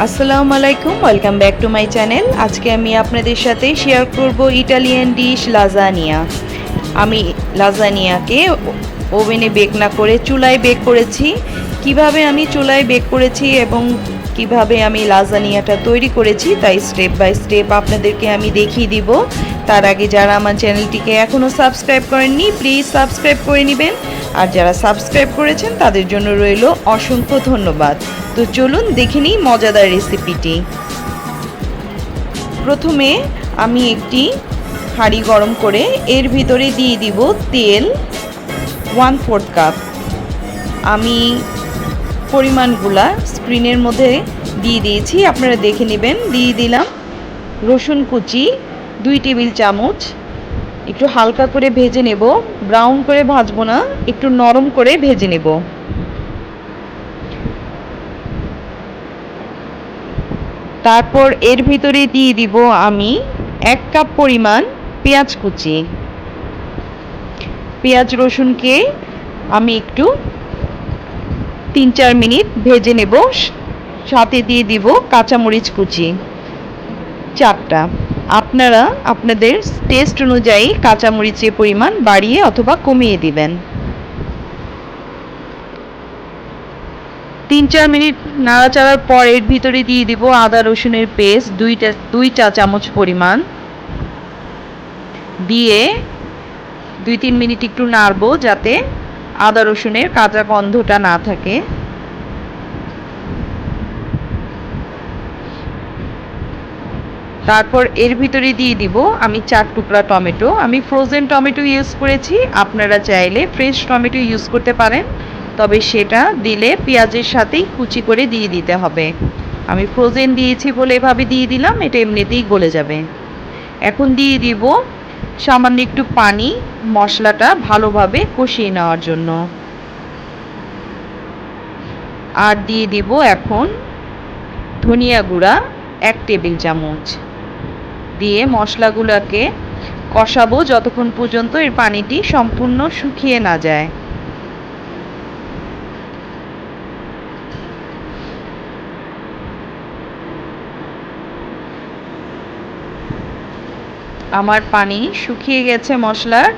আসসালামু আলাইকুম, welcome back to my channel. আজকে আমি আপনাদের সাথে শেয়ার করব ইটালিয়ান ডিশ লাজানিয়া। আমি লাজানিয়াকে ওভেনে বেক না করে চুলায় বেক করেছি। কিভাবে আমি চুলায় বেক করেছি এবং কিভাবে আমি লাজানিয়াটা তৈরি করেছি তাই স্টেপ বাই স্টেপ আপনাদেরকে আমি দেখিয়ে দিব। তার আগে যারা আমার চ্যানেলটিকে এখনও সাবস্ক্রাইব করেননি প্লিজ সাবস্ক্রাইব করে নেবেন, আর যারা সাবস্ক্রাইব করেছেন তাদের জন্য রইল অসংখ্য ধন্যবাদ। তো চলুন দেখে নিই মজাদার রেসিপিটি। প্রথমে আমি একটি হাঁড়ি গরম করে এর ভিতরে দিয়ে দিব তেল 1/4 কাপ। আমি পরিমাণগুলা স্ক্রিনের মধ্যে দিয়ে দিয়েছি, আপনারা দেখে নেবেন। দিয়ে দিলাম রসুন কুচি 2 টেবিল চামচ। একটু হালকা করে ভেজে নেব, ব্রাউন করে ভাজবো না, একটু নরম করে ভেজে নেব। তারপর এর ভিতরে দিয়ে দিব আমি 1 কাপ পরিমাণ পেঁয়াজ কুচি। পেঁয়াজ রসুনকে আমি একটু 3-4 মিনিট ভেজে নেব। সাথে দিয়ে দিব কাঁচামরিচ কুচি 4টা। আপনারা আপনাদের টেস্ট অনুযায়ী কাঁচামরিচের পরিমাণ বাড়িয়ে অথবা কমিয়ে দিবেন। 3-4 মিনিট নাড়াচাড়ার পর এর ভিতরে দিয়ে দিব আদা রসুনের পেস্ট 2 চা চামচ পরিমাণ। দিয়ে 2-3 মিনিট একটু নাড়বো যাতে আদা রসুনের কাঁচা গন্ধটা না থাকে। তারপর এর ভিতরে দিয়ে দিব আমি 4 টুকরা টমেটো। আমি ফ্রোজেন টমেটো ইউজ করেছি, আপনারা চাইলে ফ্রেশ টমেটো ইউজ করতে পারেন, তবে সেটা দিলে পেঁয়াজের সাথেই কুচি করে দিয়ে দিতে হবে। আমি ফ্রোজেন দিয়েছি বলে এভাবে দিয়ে দিলাম, এটা এমনিতেই গলে যাবে। এখন দিয়ে দিব সামান্য একটু পানি মশলাটা ভালোভাবে কষিয়ে নেওয়ার জন্য। আর দিয়ে দিব এখন ধনিয়া গুঁড়া 1 টেবিল চামচ। দিয়ে মশলাগুলোকে কষাবো যতক্ষণ পর্যন্ত এর পানিটি সম্পূর্ণ শুকিয়ে না যায়। আমার পানি শুকিয়ে গেছে মশলার।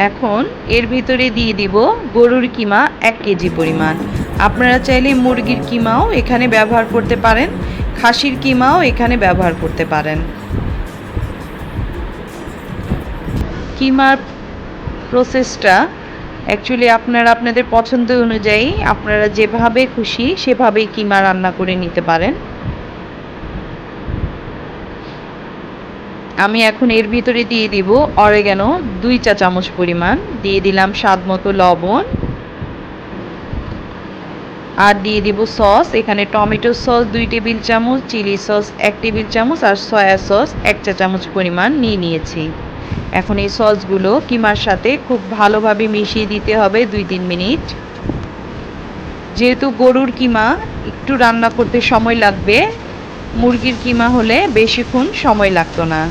এখন এর ভিতরে দিয়ে দিব গরুর কিমা 1 কেজি পরিমাণ। আপনারা চাইলে মুরগির কিমাও এখানে ব্যবহার করতে পারেন, খাসির কিমাও এখানে ব্যবহার করতে পারেন। কিমার প্রসেসটা অ্যাকচুয়ালি আপনারা আপনাদের পছন্দ অনুযায়ী আপনারা যেভাবে খুশি সেভাবেই কিমা রান্না করে নিতে পারেন। আমি এখন এর ভিতরে দিয়ে দিব অরিগ্যানো 2 চা চামচ পরিমাণ। দিয়ে দিলাম স্বাদ মতো লবণ। আর দিয়ে দিব সস। এখানে টমেটো সস 2 টেবিল চামচ, চিলি সস 1 টেবিল চামচ আর সয়া সস 1 চা চামচ পরিমাণ নিয়েছি। এখন এই সসগুলো কিমার সাথে খুব ভালোভাবে মিশিয়ে দিতে হবে 2-3 মিনিট। যেহেতু গরুর কিমা একটু রান্না করতে সময় লাগবে, মুরগির কিমা হলে বেশিক্ষণ সময় লাগতো না।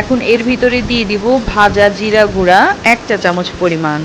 এখন এর ভিতরে দিয়ে দিব ভাজা জিরা গুঁড়া 1 চা চামচ পরিমাণ।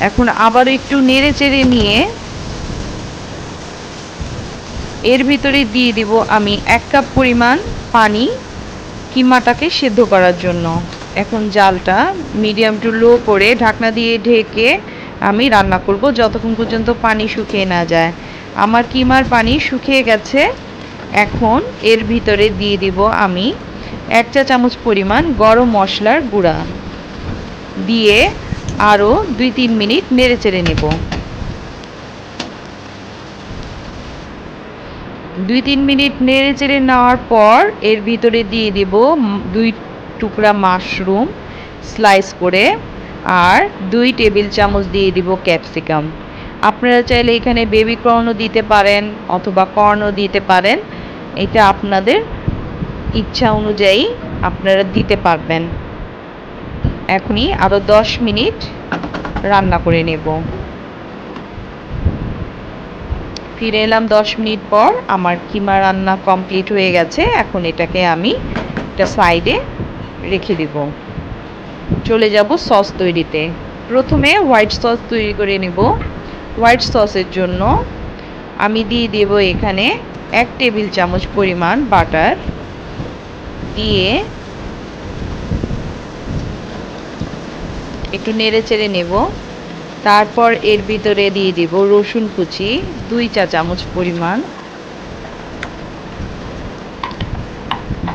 এখন আবার একটু নেড়ে চেড়ে নিয়ে এর ভিতরে দিয়ে দিব আমি 1 কাপ পরিমাণ পানি কিমাটাকে সেদ্ধ করার জন্য। এখন জালটা মিডিয়াম টু লো করে ঢাকনা দিয়ে ঢেকে আমি রান্না করব যতক্ষণ পর্যন্ত পানি শুকিয়ে না যায়। আমার কিমার পানি শুকিয়ে গেছে। এখন এর ভিতরে দিয়ে দিব আমি 1 চা চামচ পরিমাণ গরম মশলার গুঁড়া। দিয়ে আরও 2-3 মিনিট নেড়ে চেড়ে নেব। 2-3 মিনিট নেড়ে চেড়ে নেওয়ার পর এর ভিতরে দিয়ে দিব 2 টুকরা মাশরুম স্লাইস করে, আর 2 টেবিল চামচ দিয়ে দিব ক্যাপসিকাম। আপনারা চাইলে এখানে বেবি কর্নও দিতে পারেন অথবা কর্নও দিতে পারেন, এটা আপনাদের ইচ্ছা অনুযায়ী আপনারা দিতে পারবেন। এখনই আরও 10 মিনিট রান্না করে নেব। ফিরে এলাম 10 মিনিট পর। আমার কিমা রান্না কমপ্লিট হয়ে গেছে। এখন এটাকে আমি একটা সাইডে রেখে দেব। চলে যাব সস তৈরিতে। প্রথমে হোয়াইট সস তৈরি করে নেব। হোয়াইট সসের জন্য আমি দিয়ে দেব এখানে 1 টেবিল চামচ পরিমাণ বাটার, দিয়ে একটু নেড়ে চেড়ে নেব। তারপর এর ভিতরে দিয়ে দিব রসুন কুচি 2 চা চামচ পরিমাণ,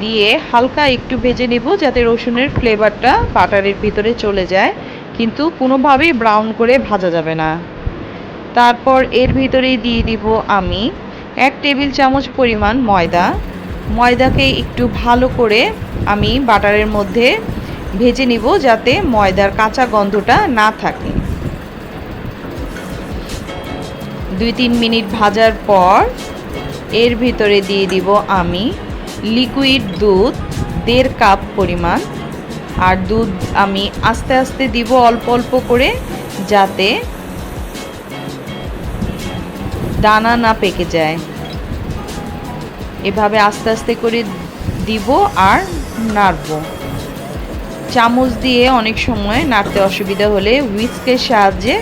দিয়ে হালকা একটু ভেজে নেব যাতে রসুনের ফ্লেভারটা বাটারের ভিতরে চলে যায়, কিন্তু কোনোভাবেই ব্রাউন করে ভাজা যাবে না। তারপর এর ভিতরেই দিয়ে দিব আমি 1 টেবিল চামচ পরিমাণ ময়দা। ময়দাকে একটু ভালো করে আমি বাটারের মধ্যে ভেজে নিব যাতে ময়দার কাঁচা গন্ধটা না থাকে। 2-3 মিনিট ভাজার পর এর ভিতরে দিয়ে দিব আমি লিকুইড দুধ 1.5 কাপ পরিমাণ। আর দুধ আমি আস্তে আস্তে দিব অল্প অল্প করে, যাতে দানা না পেকে যায়। এভাবে আস্তে আস্তে করে দিব আর নাড়ব। চামচ দিয়ে অনেক সময় নাড়তে অসুবিধা হলে হুইস্কের সাহায্যে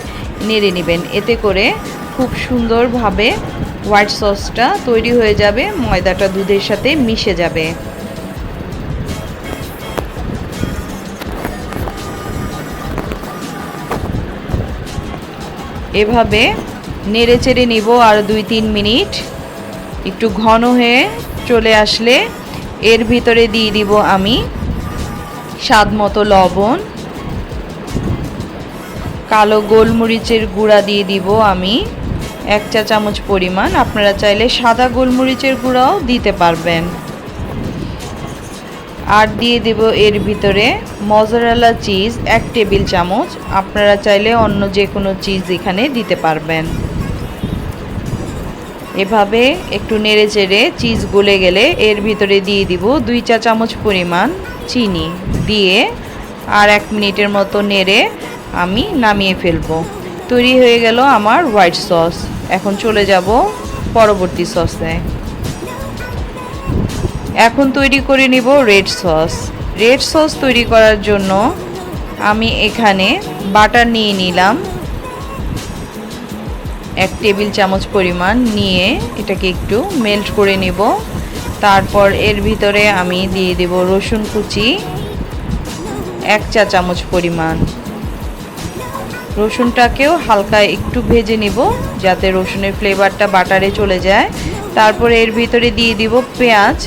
নেড়ে নেবেন, এতে করে খুব সুন্দরভাবে হোয়াইট সসটা তৈরি হয়ে যাবে, ময়দাটা দুধের সাথে মিশে যাবে। এভাবে নেড়ে চেড়ে নিব আর 2-3 মিনিট। একটু ঘন হয়ে চলে আসলে এর ভিতরে দিয়ে দিব আমি স্বাদ মতো লবণ, কালো গোলমরিচের গুঁড়া দিয়ে দিব আমি 1 চা চামচ পরিমাণ। আপনারা চাইলে সাদা গোলমরিচের গুঁড়াও দিতে পারবেন। আর দিয়ে দেব এর ভিতরে মজারেলা চিজ 1 টেবিল চামচ। আপনারা চাইলে অন্য যে কোনো চিজ এখানে দিতে পারবেন। এভাবে একটু নেড়ে চেড়ে চিজ গলে গেলে এর ভিতরে দিয়ে দিব 2 চা চামচ পরিমাণ চিনি, দিয়ে আর 1 মিনিটের মতো নেড়ে আমি নামিয়ে ফেলবো। তৈরি হয়ে গেল আমার হোয়াইট সস। এখন চলে যাব পরবর্তী সসে। এখন তৈরি করে নিব রেড সস। রেড সস তৈরি করার জন্য আমি এখানে বাটার নিয়ে নিলাম 1 টেবিল চামচ পরিমাণ, নিয়ে এটাকে একটু মেল্ট করে নেব। তারপর এর ভিতরে আমি দিয়ে দেব রসুন কুচি 1 চা চামচ পরিমাণ। রসুনটাকেও হালকা একটু ভেজে নিব যাতে রসুনের ফ্লেভারটা বাটারে চলে যায়। তারপর এর ভিতরে দিয়ে দিব পেঁয়াজ।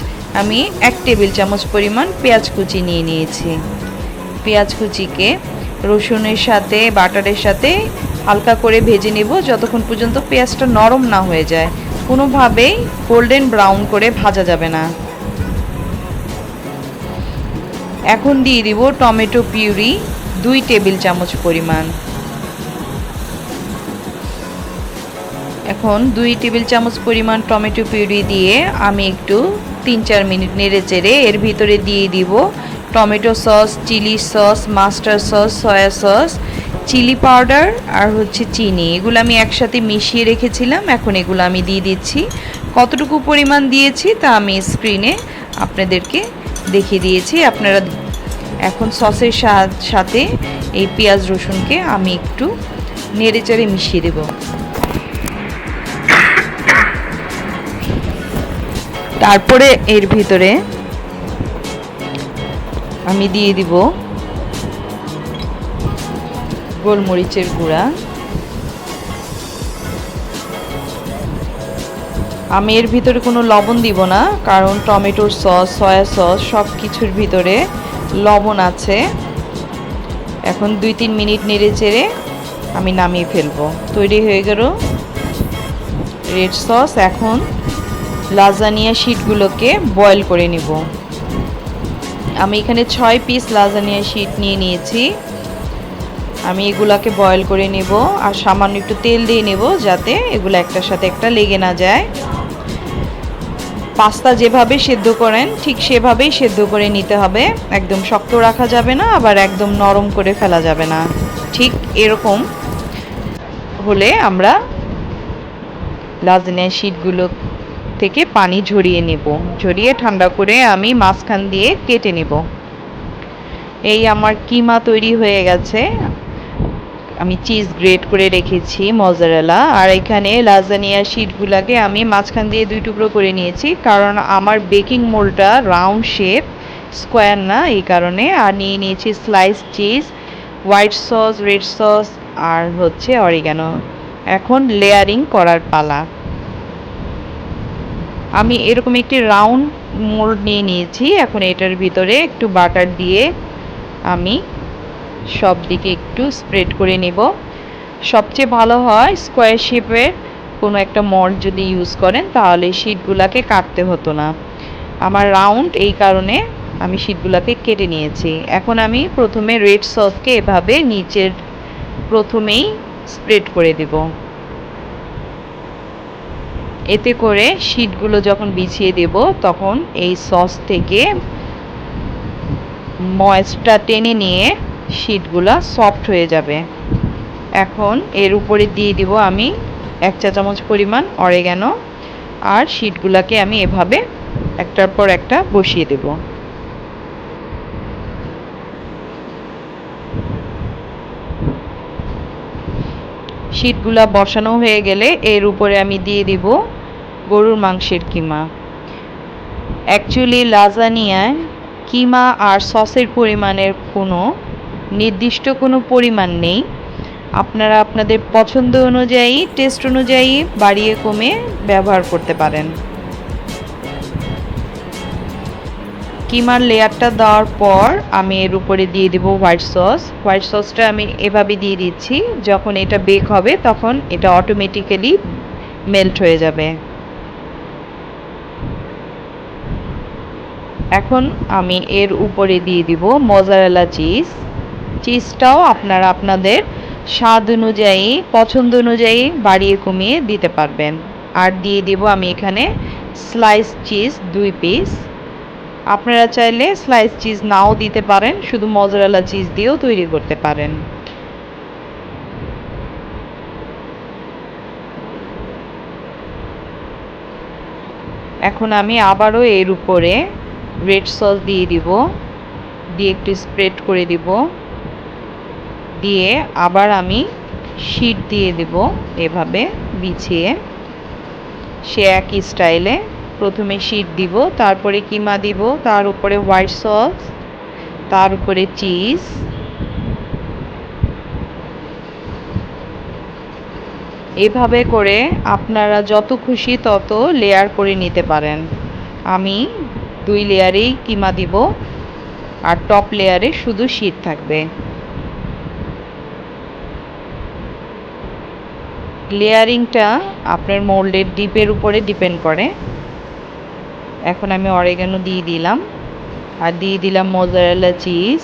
আমি 1 টেবিল চামচ পরিমাণ পেঁয়াজ কুচি নিয়ে নিয়েছি। পেঁয়াজ কুচিকে রসুনের সাথে বাটারের সাথে হালকা করে ভেজে নেব যতক্ষণ পর্যন্ত পেঁয়াজটা নরম না হয়ে যায়। কোনোভাবেই গোল্ডেন ব্রাউন করে ভাজা যাবে না। এখন দিয়ে দিব টমেটো পিউরি 2 টেবিল চামচ পরিমাণ। এখন 2 টেবিল চামচ পরিমাণ টমেটো পিউরি দিয়ে আমি একটু 3-4 মিনিট নেড়ে চেড়ে এর ভিতরে দিয়ে দিব tomato sauce, chilli sauce, mustard sauce, soya sauce, chilli powder আর চিনি। এগুলো আমি একসাথে মিশিয়ে রেখেছিলাম। এখন এগুলো আমি দিয়ে দিচ্ছি। কতটুকু পরিমাণ দিয়েছি তা আমি স্ক্রিনে আপনাদেরকে দেখিয়ে দিয়েছি। আপনারা এখন সসের সাথে এই পেঁয়াজ রসুনকে আমি একটু নেড়ে চেড়ে মিশিয়ে দেব। তারপরে এর ভিতরে আমি দিয়ে দিব গোলমরিচের গুঁড়া। আমি এর ভিতরে কোনো লবণ দিব না, কারণ টমেটোর সস, সয়া সস সব কিছুর ভিতরে লবণ আছে। এখন 2-3 মিনিট নেড়ে চেড়ে আমি নামিয়ে ফেলবো। তৈরি হয়ে গেল রেড সস। এখন লাজানিয়া শিটগুলোকে বয়েল করে নিব। আমি এখানে 6 পিস লাজানিয়া শিট নিয়ে নিয়েছি। আমি এগুলাকে বয়েল করে নেব আর সামান্য একটু তেল দিয়ে নেব যাতে এগুলো একটার সাথে একটা লেগে না যায়। পাস্তা যেভাবে সেদ্ধ করেন ঠিক সেভাবেই সেদ্ধ করে নিতে হবে। একদম শক্ত রাখা যাবে না, আবার একদম নরম করে ফেলা যাবে না। ঠিক এরকম হলে আমরা লাজানিয়া শিটগুলো থেকে পানি ঝরিয়ে নেব। ঝরিয়ে ঠান্ডা করে আমি মাঝখান দিয়ে কেটে নেব। এই আমার কিমা তৈরি হয়ে গেছে। আমি চিজ গ্রেট করে রেখেছি মজারেলা, আর এখানে লাজানিয়া শিটগুলোকে আমি মাঝখান দিয়ে 2 টুকরো করে নিয়েছি, কারণ আমার বেকিং মোল্ডটা রাউন্ড শেপ, স্কোয়ার না, এই কারণে। আর নিয়ে নিয়েছি slice cheese, white sauce, red sauce আর হচ্ছে অরিগানো। এখন লেয়ারিং করার পালা। আমি এরকম একটি রাউন্ড মোল্ড নিয়ে নিয়েছি। এখন এটার ভিতরে একটু বাটার দিয়ে আমি সব দিকে একটু স্প্রেড করে নেব। সবচেয়ে ভালো হয় স্কোয়ার শেপের কোনো একটা মোল্ড যদি ইউজ করেন, তাহলে শিটগুলোকে কাটতে হতো না। আমার রাউন্ড, এই কারণে আমি শিটগুলোকে কেটে নিয়েছি। এখন আমি প্রথমে রেড সসকে এভাবে নিচের প্রথমেই স্প্রেড করে দেব। এতে করে শিটগুলো যখন বিছিয়ে দেব, তখন এই সস থেকে ময়েসটা টেনে নিয়ে শিটগুলো সফট হয়ে যাবে। এখন এর উপরে দিয়ে দিব আমি 1 চা চামচ পরিমাণ অরিগানো, আর শিটগুলোকে আমি এভাবে একটার পর একটা বসিয়ে দেব। শিটগুলা বসানো হয়ে গেলে এর উপরে আমি দিয়ে দিব গরুর মাংসের কিমা। অ্যাকচুয়ালি লাজানিয়ায় কিমা আর সসের পরিমাণের কোনো নির্দিষ্ট কোনো পরিমাণ নেই। আপনারা আপনাদের পছন্দ অনুযায়ী, টেস্ট অনুযায়ী বাড়িয়ে কমে ব্যবহার করতে পারেন। কিমার লেয়ারটা দেওয়ার পর আমি এর উপরে দিয়ে দেব হোয়াইট সস। হোয়াইট সসটা আমি এভাবে দিয়ে দিচ্ছি, যখন এটা বেক হবে তখন এটা অটোমেটিক্যালি মেল্ট হয়ে যাবে। এখন আমি এর উপরে দিয়ে দিব মজারেলা চিজ। চিজটাও আপনারা আপনাদের স্বাদ অনুযায়ী, পছন্দ অনুযায়ী বাড়িয়ে কমিয়ে দিতে পারবেন। আর দিয়ে দেব আমি এখানে স্লাইস চিজ 2 পিস। আপনারা চাইলে স্লাইস চিজ নাও দিতে পারেন, শুধু মজারেলা চিজ দিয়েও তৈরি করতে পারেন। এখন আমি আবারও এর উপরে রেড সস দিয়ে দিব, দিয়ে একটু স্প্রেড করে দিব, দিয়ে আবার আমি শিট দিয়ে দেব এভাবে বিছিয়ে। সে একই স্টাইলে প্রথমে শিট দিব, তারপরে কিমা দিব, তার উপরে হোয়াইট সস, তার উপরে চিজ। এভাবে করে আপনারা যত খুশি তত লেয়ার করে নিতে পারেন। আমি 2 লেয়ারেই কিমা দিব, আর টপ লেয়ারে শুধু শিট থাকবে। লেয়ারিংটা আপনার মোল্ডের ডিপের উপরে ডিপেন্ড করে। এখন আমি অরিগানো দিয়ে দিলাম, আর দিয়ে দিলাম মোজারেলা চিজ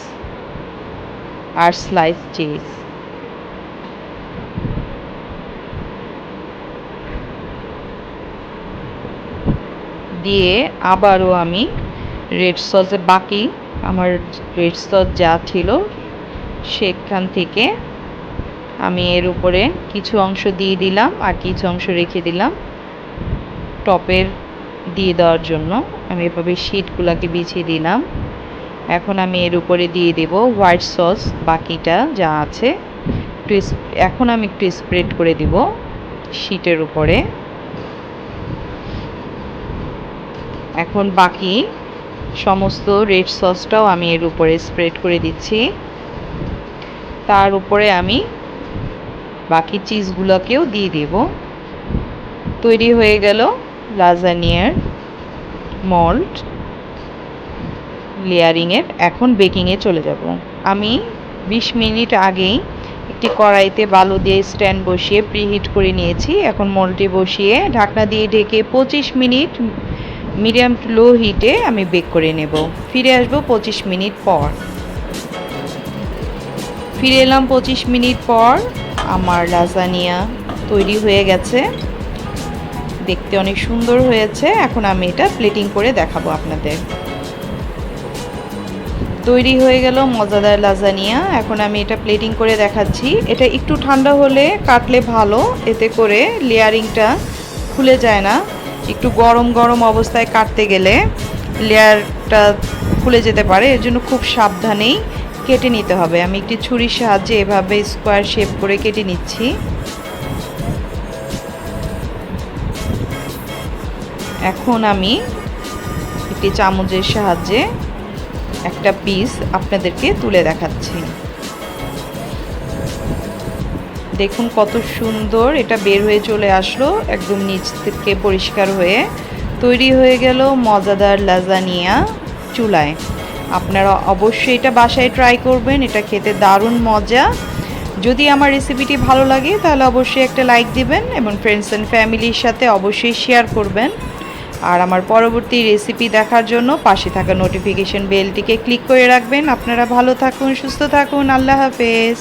আর স্লাইস চিজ। দিয়ে আবারও আমি রেড সসে বাকি আমার রেড সস যা ছিল সেখান থেকে আমি এর উপরে কিছু অংশ দিয়ে দিলাম, আর কিছু অংশ রেখে দিলাম টপের দিয়ে দেওয়ার জন্য। আমি এভাবে শিটগুলোকে বিছিয়ে দিলাম। এখন আমি এর উপরে দিয়ে দেব হোয়াইট সস, বাকিটা যা আছে এখন আমি একটু স্প্রেড করে দিব শিটের উপরে। এখন বাকি সমস্ত রেড সসটাও আমি এর উপরে স্প্রেড করে দিচ্ছি। তার উপরে আমি বাকি চিজগুলোকেও দিয়ে দেব। তৈরি হয়ে গেল লাজানিয়ার মোল্ড লেয়ারিংয়ের। এখন বেকিংয়ে চলে যাব। আমি 20 মিনিট আগেই একটি কড়াইতে বালু দিয়ে স্ট্যান্ড বসিয়ে প্রিহিট করে নিয়েছি। এখন মোল্ডটি বসিয়ে ঢাকনা দিয়ে ঢেকে 25 মিনিট মিডিয়াম টু লো হিটে আমি বেক করে নেব। ফিরে আসবো 25 মিনিট পর। ফিরে এলাম 25 মিনিট পর। আমার লাজানিয়া তৈরি হয়ে গেছে, দেখতে অনেক সুন্দর হয়েছে। এখন আমি এটা প্লেটিং করে দেখাবো আপনাদের। তৈরি হয়ে গেল মজাদার লাজানিয়া। এখন আমি এটা প্লেটিং করে দেখাচ্ছি। এটা একটু ঠান্ডা হলে কাটলে ভালো, এতে করে লেয়ারিংটা খুলে যায় না। একটু গরম গরম অবস্থায় কাটতে গেলে লেয়ারটা খুলে যেতে পারে, এর জন্য খুব সাবধানেই কেটে নিতে হবে। আমি একটি ছুরির সাহায্যে এভাবে স্কোয়ার শেপ করে কেটে নিচ্ছি। এখন আমি একটি চামচের সাহায্যে একটা পিস আপনাদেরকে তুলে দেখাচ্ছি। দেখুন কত সুন্দর এটা বের হয়ে চলে আসলো, একদম নিচ থেকে পরিষ্কার হয়ে। তৈরি হয়ে গেল মজাদার লাজানিয়া চুলায়। আপনারা অবশ্যই এটা বাসায় ট্রাই করবেন, এটা খেতে দারুণ মজা। যদি আমার রেসিপিটি ভালো লাগে তাহলে অবশ্যই একটা লাইক দিবেন এবং ফ্রেন্ডস অ্যান্ড ফ্যামিলির সাথে অবশ্যই শেয়ার করবেন। আর আমার পরবর্তী রেসিপি দেখার জন্য পাশে থাকা নোটিফিকেশন বেলটিকে ক্লিক করে রাখবেন। আপনারা ভালো থাকুন, সুস্থ থাকুন, আল্লাহ হাফেজ।